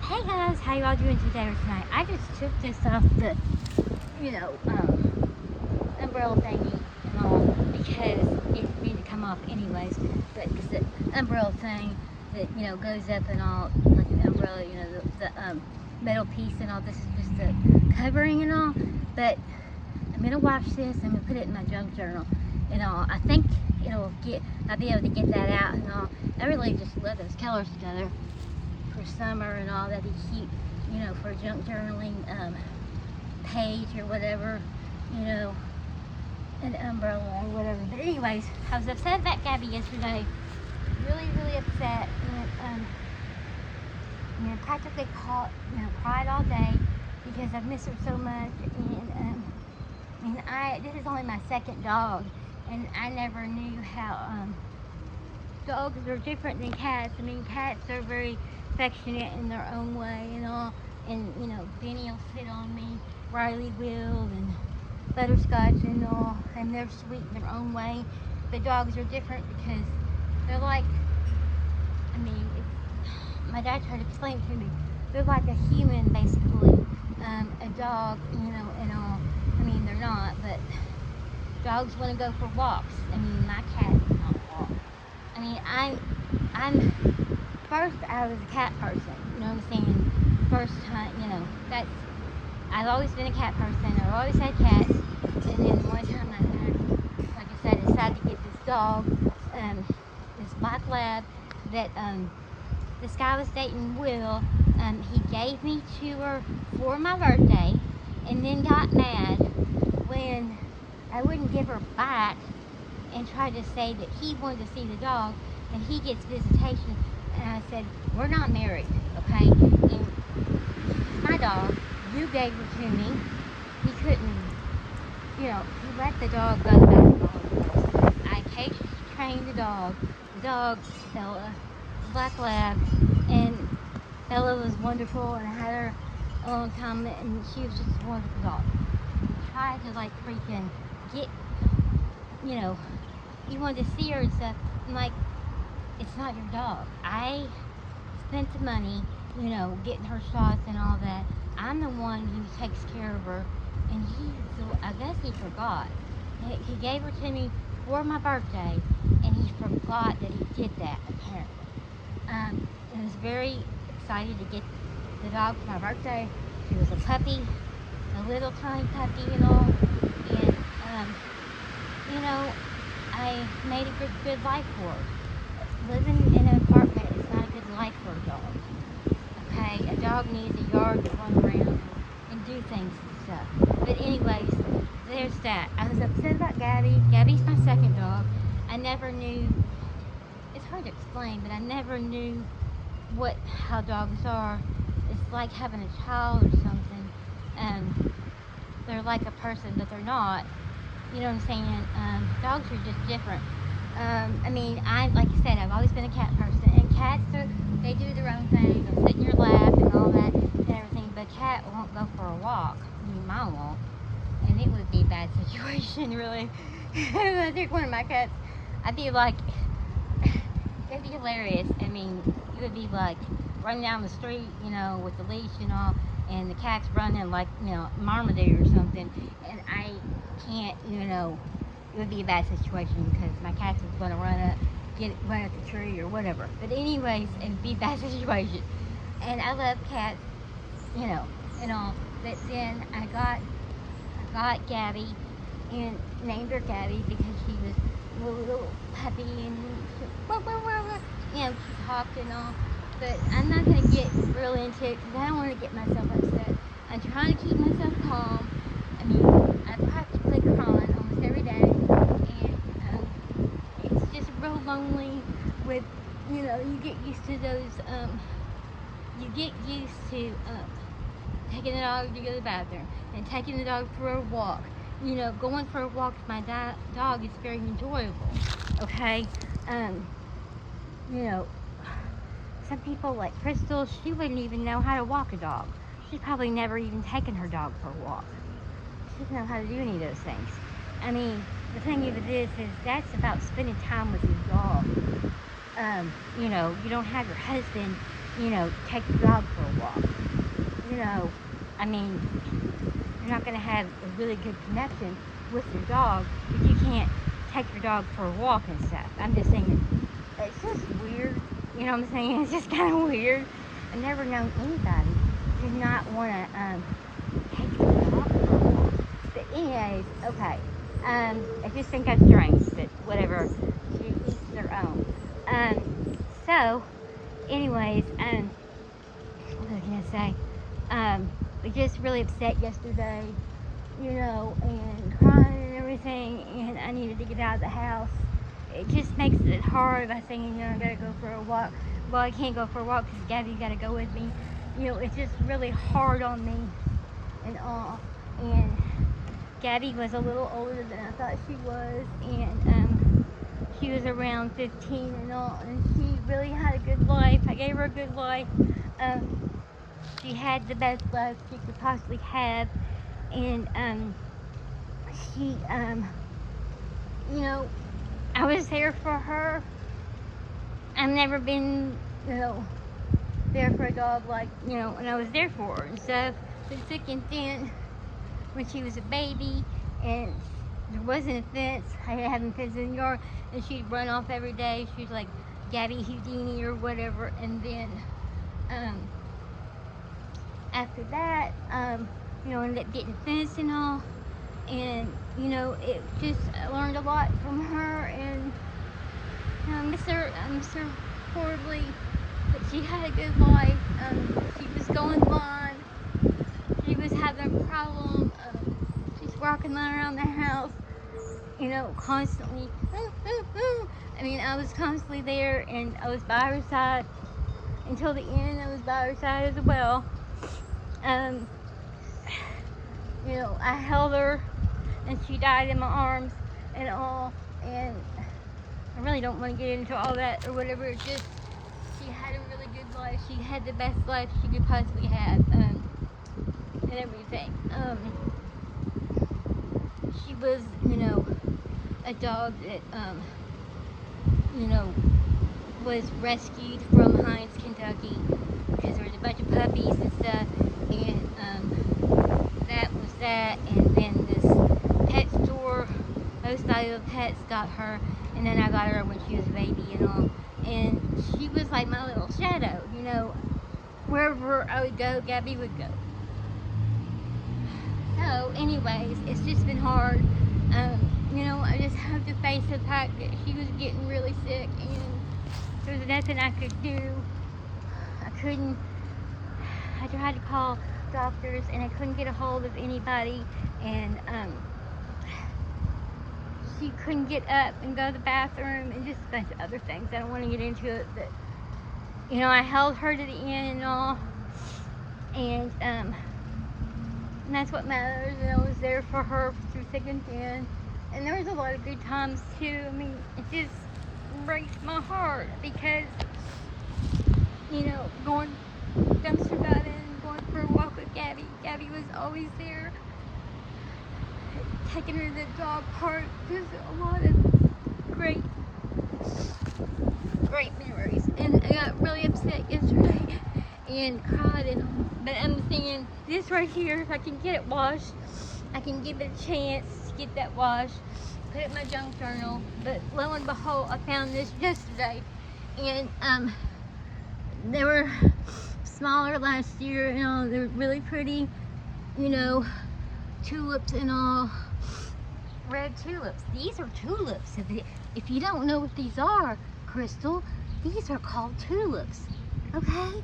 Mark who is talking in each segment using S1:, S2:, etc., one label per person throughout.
S1: Hey guys, how y'all doing today or tonight? I just took this off the, umbrella thingy and all because it needed to come off anyways. But it's the umbrella thing that, goes up and all, like an umbrella, the metal piece and all. This is just the covering and all. But I'm going to wash this. I'm going to put it in my junk journal and all. I think I'll be able to get that out and all. I really just love those colors together for summer and all. That'd be cute, for a junk journaling page or whatever, an umbrella or whatever. But anyways, I was upset about Gabby yesterday. Really upset. And practically cried all day because I miss her so much. And this is only my second dog, and I never knew how dogs are different than cats. I mean, cats are very affectionate in their own way and all. And, Benny will sit on me, Riley will, and Butterscotch and all. And they're sweet in their own way. But dogs are different because they're like, my dad tried to explain to me, they're like a human, basically. A dog, and all. I mean, they're not, but dogs want to go for walks. I mean, my cat does not walk. I mean, first I was a cat person, you know what I'm saying? First time, I've always been a cat person. I've always had cats. And then one time like I said, I decided to get this dog, this black lab that this guy was dating, Will. He gave me to her for my birthday and then got mad when I wouldn't give her back and tried to say that he wanted to see the dog and he gets visitation. And I said, we're not married, okay? And my dog, you gave her to me. He couldn't, he let the dog go back. I cage trained the dog, Ella, black lab, and Ella was wonderful, and I had her a long time, and she was just a wonderful dog. Tried to freaking get, you wanted to see her and stuff. I'm like, it's not your dog. I spent the money, getting her shots and all that. I'm the one who takes care of her, and I guess he forgot. He gave her to me for my birthday, and he forgot that he did that, apparently. And I was very excited to get the dog for my birthday. She was a puppy, a little tiny puppy and all. And, I made a good life for her. Living in an apartment is not a good life for a dog. Okay, a dog needs a yard to run around and do things and stuff. But anyways, there's that. I was upset about Gabby. Gabby's my second dog. I never knew, it's hard to explain, but I never knew how dogs are. It's like having a child or something. They're like a person, but they're not. You know what I'm saying? Dogs are just different. Like I said, I've always been a cat person, and cats, they do their own thing. They'll sit in your lap and all that and everything, but a cat won't go for a walk. I mean, mine won't, and it would be a bad situation, really. I think one of my cats, I'd be like, it'd be hilarious. I mean, it would be like running down the street, with the leash and all, and the cat's running like, Marmaduke or something, and I can't, it would be a bad situation because my cats was going to run up the tree or whatever. But anyways, it'd be a bad situation. And I love cats, and all. But then I got Gabby and named her Gabby because she was a little puppy and she talked and all. But I'm not going to get real into it because I don't want to get myself upset. I'm trying to keep myself calm. I mean, I practically crying almost every day, and it's just real lonely with, you get used to those, taking the dog to go to the bathroom and taking the dog for a walk. Going for a walk with my dog is very enjoyable, okay? Some people like Crystal, she wouldn't even know how to walk a dog. She's probably never even taken her dog for a walk. She doesn't know how to do any of those things. I mean, the thing of it is that's about spending time with your dog. You don't have your husband take the dog for a walk. You know, I mean, you're not going to have a really good connection with your dog if you can't take your dog for a walk and stuff. I'm just saying, it's just weird. You know what I'm saying? It's just kind of weird. I've never known anybody to not want to take their dog for a walk. But anyways, okay. I just think that's strange, but whatever. To each their own. So, anyways, what was I gonna say? I just really upset yesterday, and crying and everything, and I needed to get out of the house. It just makes it hard by saying, I gotta go for a walk. Well, I can't go for a walk because Gabby gotta go with me. It's just really hard on me and all. And Gabby was a little older than I thought she was, and she was around 15 and all, and she really had a good life. I gave her a good life. She had the best life she could possibly have, and she, I was there for her. I've never been, there for a dog like, when I was there for her and stuff. But thick and thin, when she was a baby, and there wasn't a fence. I didn't have a fence in the yard, and she'd run off every day. She was like Gabby Houdini or whatever, and then after that, ended up getting a fence and all, and it just I learned a lot from her, and I miss her horribly, but she had a good life. She was going blind. She was having a problem. She's walking around the house, constantly. I mean, I was constantly there, and I was by her side until the end. I was by her side as well. I held her, and she died in my arms and all. And I really don't want to get into all that or whatever. It's just she had a really good life. She had the best life she could possibly have, and everything. She was, a dog that, was rescued from Hines, Kentucky, because there was a bunch of puppies and stuff, and that was that. And then this pet store, Hostile Pets, got her, and then I got her when she was a baby and all. And she was like my little shadow, wherever I would go, Gabby would go. So, anyways, it's just been hard. I just have to face the fact that she was getting really sick, and there was nothing I could do. I tried to call doctors, and I couldn't get a hold of anybody, and she couldn't get up and go to the bathroom, and just a bunch of other things. I don't want to get into it, but, I held her to the end and all, and that's what matters. I was there for her through thick and thin, and there was a lot of good times too. I mean, it just breaks my heart because, going dumpster diving, going for a walk with Gabby. Gabby was always there, taking her to the dog park. Just a lot of great memories. And I got really upset yesterday and cried, but I'm thinking, this right here, if I can get it washed, I can give it a chance to get that washed, put it in my junk journal. But lo and behold, I found this yesterday, and they were smaller last year, they were really pretty, tulips and all, red tulips. These are tulips. If you don't know what these are, Crystal, these are called tulips, okay?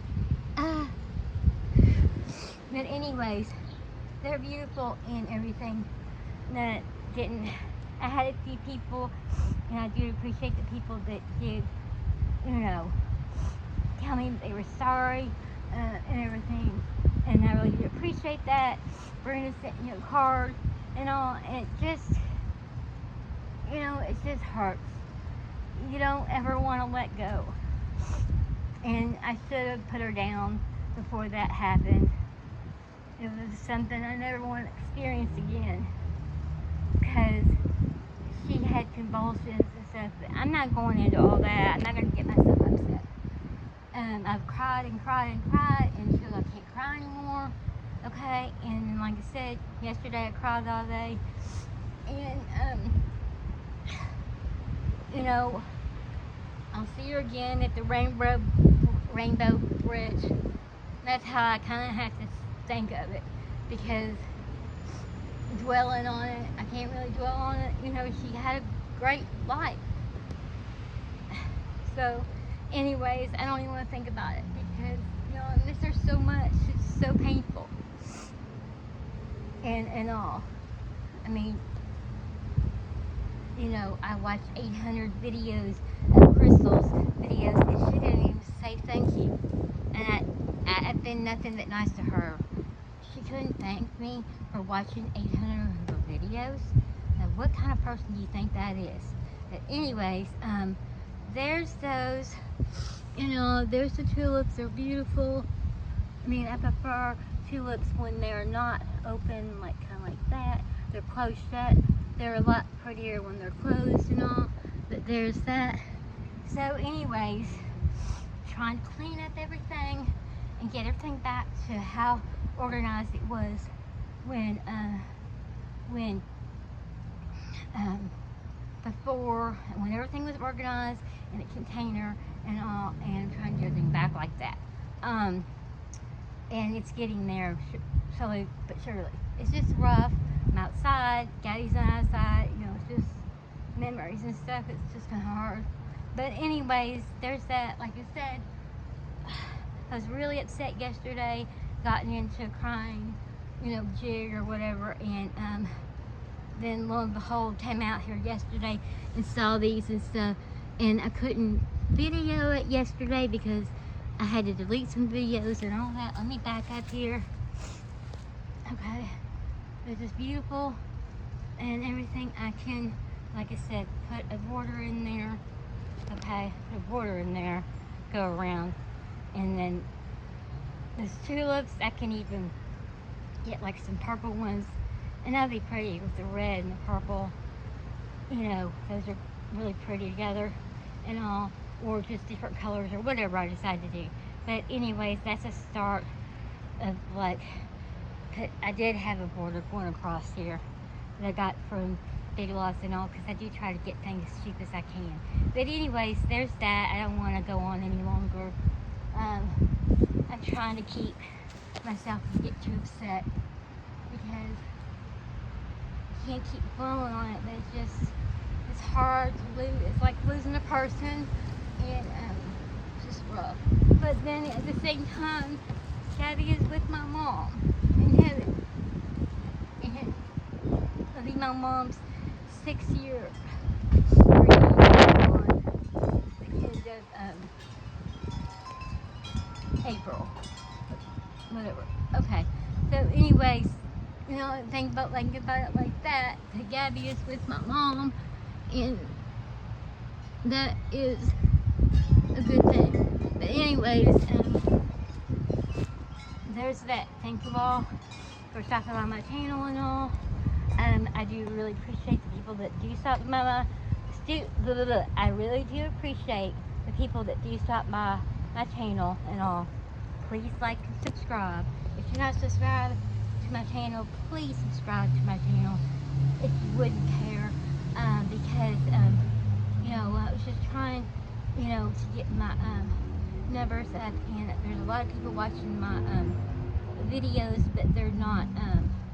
S1: But anyways, they're beautiful and everything. That didn't. I had a few people, and I do appreciate the people that did, tell me they were sorry and everything, and I really do appreciate that. Bruna sent me a card and all, and it just, it just hurts. You don't ever want to let go, and I should have put her down before that happened. It was something I never want to experience again, because she had convulsions and stuff. But I'm not going into all that. I'm not going to get myself upset. I've cried and cried and cried until I can't cry anymore. Okay, and like I said, yesterday I cried all day, and you know, I'll see her again at the Rainbow Bridge. That's how I kind of have to think of it, because dwelling on it, I can't really dwell on it. You know, she had a great life. So, anyways, I don't even want to think about it because, you know, I miss her so much. It's so painful. And all. I mean, you know, I watched 800 videos of Crystal's videos, and she didn't even say thank you. And I've been nothing but nice to her. She couldn't thank me for watching 800 of her videos. Now, what kind of person do you think that is? But anyways, there's those, you know, there's the tulips. They're beautiful. I mean, I prefer tulips when they're not open, like kind of like that. They're closed shut. They're a lot prettier when they're closed and all. But there's that. So anyways, trying to clean up everything and get everything back to how organized it was when before, when everything was organized in a container and all, and trying to do everything back like that. And it's getting there slowly but surely. It's just rough. I'm outside, Gabby's not outside, you know, it's just memories and stuff. It's just kind of hard. But anyways, there's that. Like I said, I was really upset yesterday, gotten into crying, you know, jig or whatever, and then lo and behold, came out here yesterday and saw these and stuff, and I couldn't video it yesterday because I had to delete some videos and all that. Let me back up here. Okay, they're just beautiful and everything. I can, like I said, put a border in there. Okay, put a border in there, go around, and then those tulips, I can even get like some purple ones, and that'll be pretty with the red and the purple. You know, those are really pretty together and all, or just different colors or whatever I decide to do. But anyways, that's a start of like, I did have a border going across here that I got from Big Lots and all, because I do try to get things as cheap as I can. But anyways, there's that. I don't want to go on any longer. I'm trying to keep myself from getting too upset, because you can't keep dwelling on it, but it's hard to lose. It's like losing a person, and it's just rough. But then at the same time, Gabby is with my mom in heaven, and it'll be my mom's 6-year reunion on the end of April, whatever. Okay, so anyways, you know, think about it like that. The Gabby is with my mom, and that is a good thing. But anyways, there's that. Thank you all for stopping by my channel and all. I do really appreciate the people that do stop by I really do appreciate the people that do stop by my channel and all. Please like and subscribe. If you're not subscribed to my channel, please subscribe to my channel if you wouldn't care, because you know, I was just trying, you know, to get my numbers up, and there's a lot of people watching my videos, but they're not